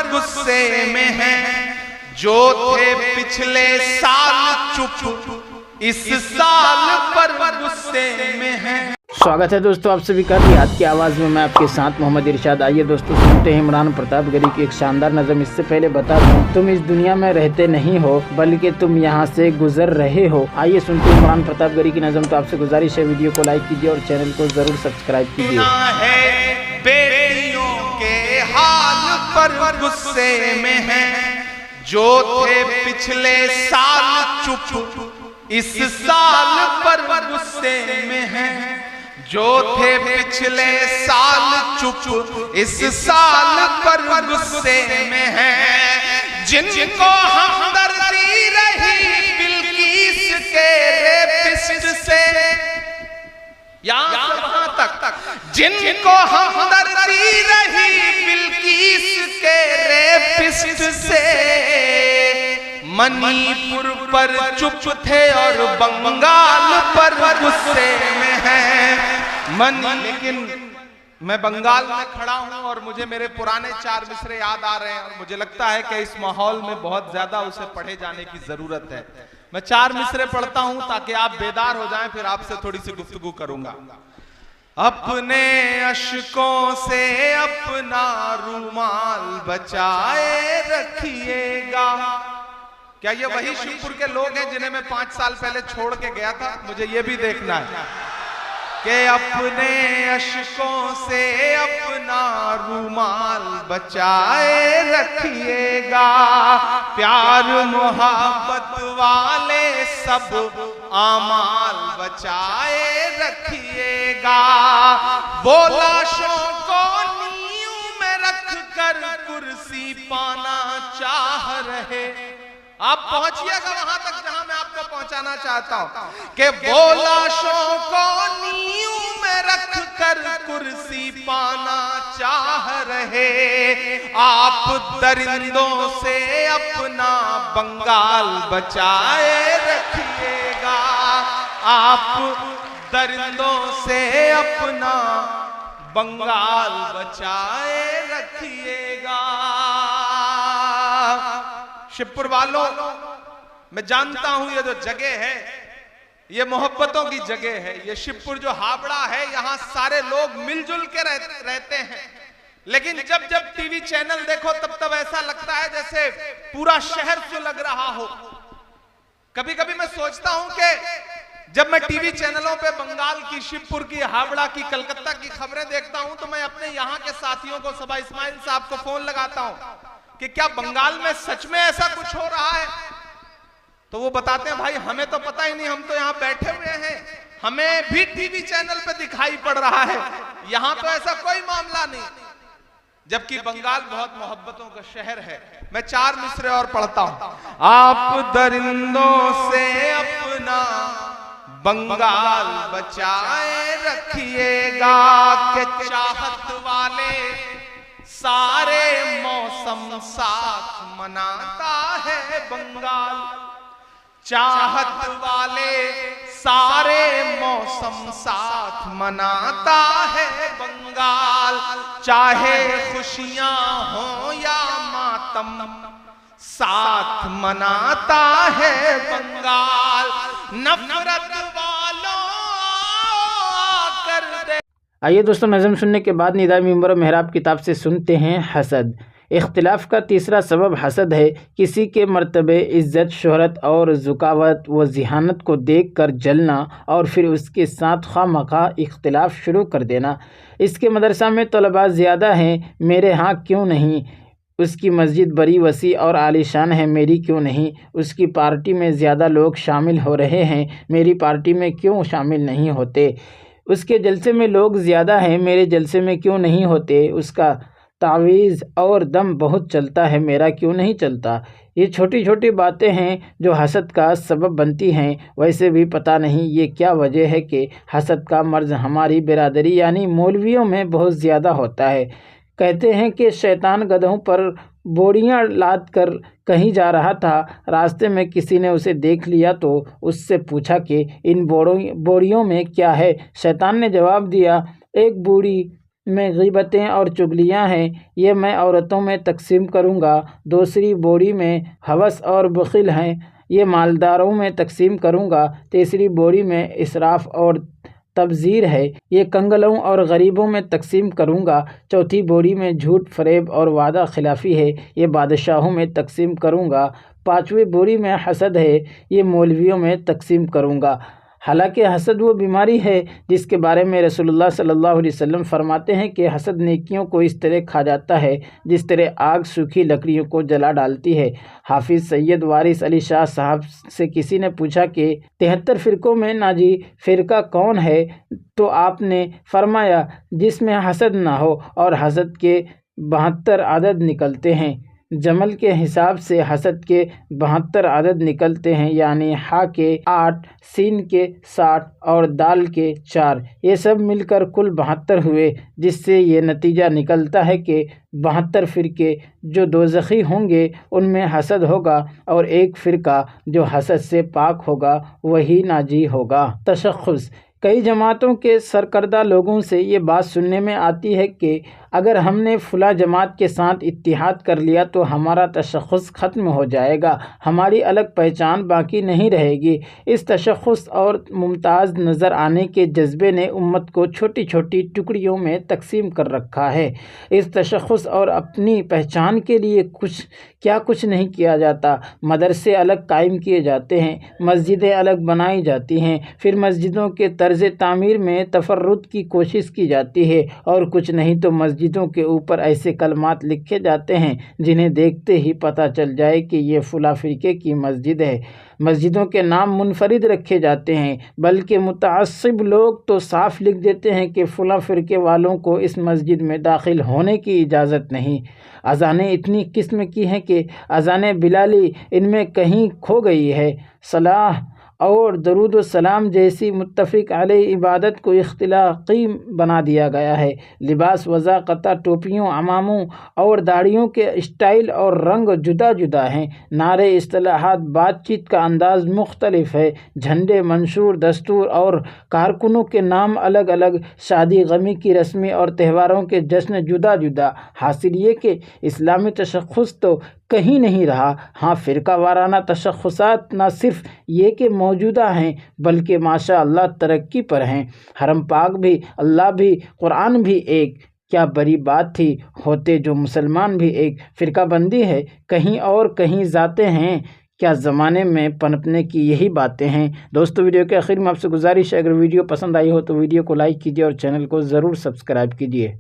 गुस्से में हैं, जो थे पिछले साल चुप इस साल पर गुस्से में हैं। स्वागत है दोस्तों आप सभी का रियाद की आवाज़ में। मैं आपके साथ मोहम्मद इरशाद। आइए दोस्तों सुनते हैं इमरान प्रतापगढ़ी की एक शानदार नज़म। इससे पहले बता दूं, तुम इस दुनिया में रहते नहीं हो बल्कि तुम यहाँ से गुजर रहे हो। आइए सुनते हैं इमरान प्रतापगढ़ी की नज़म। तो आपसे गुजारिश है वीडियो को लाइक कीजिए और चैनल को ज़रूर सब्सक्राइब कीजिए। बेटियों के हाल पर गुस्से में हैं, जो थे पिछले साल चुप इस साल पर गुस्से में हैं, जो थे पिछले साल चुप इस साल पर गुस्से में हैं, जिनको हमदर्दी रही बिल्किस के रेपिस्ट से, यहाँ से वहां तक, जिनको हमदर्दी रही बिल्किस के रेपिस्ट से, मणिपुर पर चुप थे और बंगाल पर गुस्से में हैं। लेकिन मैं बंगाल में खड़ा हूं और मुझे मेरे पुराने 4 मिसरे याद आ रहे हैं और मुझे लगता है कि इस माहौल में बहुत ज्यादा उसे पढ़े जाने की जरूरत है। मैं 4 मिसरे पढ़ता हूं ताकि आप बेदार हो जाएं, फिर आपसे थोड़ी सी गुफ्तगू करूंगा। अपने अश्कों से अपना रूमाल बचाए रखिएगा। क्या ये वही शिवपुर के लोग हैं जिन्हें मैं 5 साल पहले छोड़ के गया था? मुझे ये भी देखना है कि अपने अश्कों से अपना रूमाल बचाए रखिएगा, प्यार मोहब्बत वाले सब आमाल बचाए रखिएगा, बोलाशों को नींव में रख कर कुर्सी पाना चाह रहे। आप पहुंचिएगा वहां तक जहां मैं आपको पहुंचाना चाहता हूं कि बोलाशों को नींव में रख कर कुर्सी पाना चाह रहे, आप दरिंदों से अपना बंगाल बचाए रखिएगा, आप दरिंदों से अपना बंगाल बचाए रखिएगा। शिवपुर वालों, मैं जानता हूं ये जो जगह है ये मोहब्बतों की जगह है। ये शिवपुर जो हावड़ा है, यहां सारे लोग मिलजुल के रहते हैं, लेकिन जब जब टीवी चैनल देखो तब ऐसा लगता है जैसे पूरा शहर सुलग रहा हो। कभी कभी मैं सोचता हूं कि जब मैं टीवी चैनलों पे बंगाल की, शिवपुर की, हावड़ा की, कलकत्ता की खबरें देखता हूं तो मैं अपने यहाँ के साथियों को, सबा इस्माइल साहब को फोन लगाता हूं कि क्या बंगाल में सच में ऐसा कुछ हो रहा है? तो वो बताते हैं भाई हमें तो पता ही नहीं, हम तो यहाँ बैठे हुए हैं, हमें भी टीवी चैनल पे दिखाई पड़ रहा है, यहाँ तो ऐसा कोई मामला नहीं। जबकि बंगाल बहुत मोहब्बतों का शहर है। मैं 4 मिसरे और पढ़ता हूं। आप दरिंदों से अपना बंगाल बचाए रखिएगा, के चाहत वाले सारे मौसम साथ मनाता है बंगाल, चाहत वाले सारे मौसम साथ मनाता है बंगाल, चाहे खुशियां हो या मातम साथ मनाता है बंगाल, नफरत वालों कर दे। आइए दोस्तों नज़म सुनने के बाद निदाए मिंबर मेहराब किताब से सुनते हैं हसद। इख्तिलाफ का तीसरा सबब हसद है। किसी के मर्तबे, इज़्ज़त, शोहरत और ज़ुकावत व ज़िहानत को देख कर जलना और फिर उसके साथ खामखा इख्तिलाफ शुरू कर देना। इसके मदरसा में तलबा ज़्यादा हैं, मेरे यहाँ क्यों नहीं? उसकी मस्जिद बड़ी वसी और आलीशान है, मेरी क्यों नहीं? उसकी पार्टी में ज़्यादा लोग शामिल हो रहे हैं, मेरी पार्टी में क्यों शामिल नहीं होते? उसके जलसे में लोग ज़्यादा हैं, मेरे जलसे में क्यों नहीं होते? उसका तावीज़ और दम बहुत चलता है, मेरा क्यों नहीं चलता? ये छोटी छोटी बातें हैं जो हसद का सबब बनती हैं। वैसे भी पता नहीं ये क्या वजह है कि हसद का मर्ज़ हमारी बिरादरी यानी मौलवियों में बहुत ज़्यादा होता है। कहते हैं कि शैतान गधों पर बोरियां लाद कर कहीं जा रहा था, रास्ते में किसी ने उसे देख लिया तो उससे पूछा कि इन बोरियों में क्या है? शैतान ने जवाब दिया, एक बोरी میں غیبتیں اور چغلیاں ہیں، یہ میں عورتوں میں تقسیم کروں گا۔ دوسری بوری میں ہوس اور بخل ہیں، یہ مالداروں میں تقسیم کروں گا۔ تیسری بوری میں اسراف اور تبذیر ہے، یہ کنگلوں اور غریبوں میں تقسیم کروں گا۔ چوتھی بوری میں جھوٹ، فریب اور وعدہ خلافی ہے، یہ بادشاہوں میں تقسیم کروں گا۔ پانچویں بوری میں حسد ہے، یہ مولویوں میں تقسیم کروں گا۔ حالانکہ حسد وہ بیماری ہے جس کے بارے میں رسول اللہ صلی اللہ علیہ وسلم فرماتے ہیں کہ حسد نیکیوں کو اس طرح کھا جاتا ہے جس طرح آگ سوکھی لکڑیوں کو جلا ڈالتی ہے۔ حافظ سید وارث علی شاہ صاحب سے کسی نے پوچھا کہ 73 فرقوں میں ناجی فرقہ کون ہے؟ تو آپ نے فرمایا جس میں حسد نہ ہو، اور حسد کے 72 عدد نکلتے ہیں۔ جمل کے حساب سے حسد کے 72 عدد نکلتے ہیں، یعنی ہا کے 8، سین کے 60 اور دال کے 4، یہ سب مل کر کل 72 ہوئے، جس سے یہ نتیجہ نکلتا ہے کہ 72 فرقے جو دوزخی ہوں گے ان میں حسد ہوگا، اور ایک فرقہ جو حسد سے پاک ہوگا وہی ناجی ہوگا۔ تشخص: کئی جماعتوں کے سرکردہ لوگوں سے یہ بات سننے میں آتی ہے کہ اگر ہم نے فلاں جماعت کے ساتھ اتحاد کر لیا تو ہمارا تشخص ختم ہو جائے گا، ہماری الگ پہچان باقی نہیں رہے گی۔ اس تشخص اور ممتاز نظر آنے کے جذبے نے امت کو چھوٹی چھوٹی ٹکڑیوں میں تقسیم کر رکھا ہے۔ اس تشخص اور اپنی پہچان کے لیے کچھ نہیں کیا جاتا۔ مدرسے الگ قائم کیے جاتے ہیں، مسجدیں الگ بنائی جاتی ہیں، پھر مسجدوں کے طرز تعمیر میں تفرد کی کوشش کی جاتی ہے، اور کچھ نہیں تو مسجدوں کے اوپر ایسے کلمات لکھے جاتے ہیں جنہیں دیکھتے ہی پتہ چل جائے کہ یہ فلاں فرقے کی مسجد ہے۔ مسجدوں کے نام منفرد رکھے جاتے ہیں، بلکہ متعصب لوگ تو صاف لکھ دیتے ہیں کہ فلاں فرقے والوں کو اس مسجد میں داخل ہونے کی اجازت نہیں۔ اذانیں اتنی قسم کی ہیں کہ اذان بلالی ان میں کہیں کھو گئی ہے۔ صلاح اور درود و سلام جیسی متفق علیہ عبادت کو اختلاقی بنا دیا گیا ہے۔ لباس، وضاقتہ، ٹوپیوں، عماموں اور داڑھیوں کے اسٹائل اور رنگ جدا جدا ہیں۔ نعرے، اصطلاحات، بات چیت کا انداز مختلف ہے۔ جھنڈے، منشور، دستور اور کارکنوں کے نام الگ الگ۔ شادی غمی کی رسمیں اور تہواروں کے جشن جدا جدا۔ حاصل یہ کہ اسلامی تشخص تو کہیں نہیں رہا۔ ہاں، فرقہ وارانہ تشخصات نہ صرف یہ کہ موجودہ ہیں بلکہ ماشاء اللہ ترقی پر ہیں۔ حرم پاک بھی، اللہ بھی، قرآن بھی ایک، کیا بڑی بات تھی ہوتے جو مسلمان بھی ایک۔ فرقہ بندی ہے کہیں اور کہیں ذاتیں ہیں، کیا زمانے میں پنپنے کی یہی باتیں ہیں۔ دوستو، ویڈیو کے آخر میں آپ سے گزارش ہے، اگر ویڈیو پسند آئی ہو تو ویڈیو کو لائک کیجیے اور چینل کو ضرور سبسکرائب کیجیے۔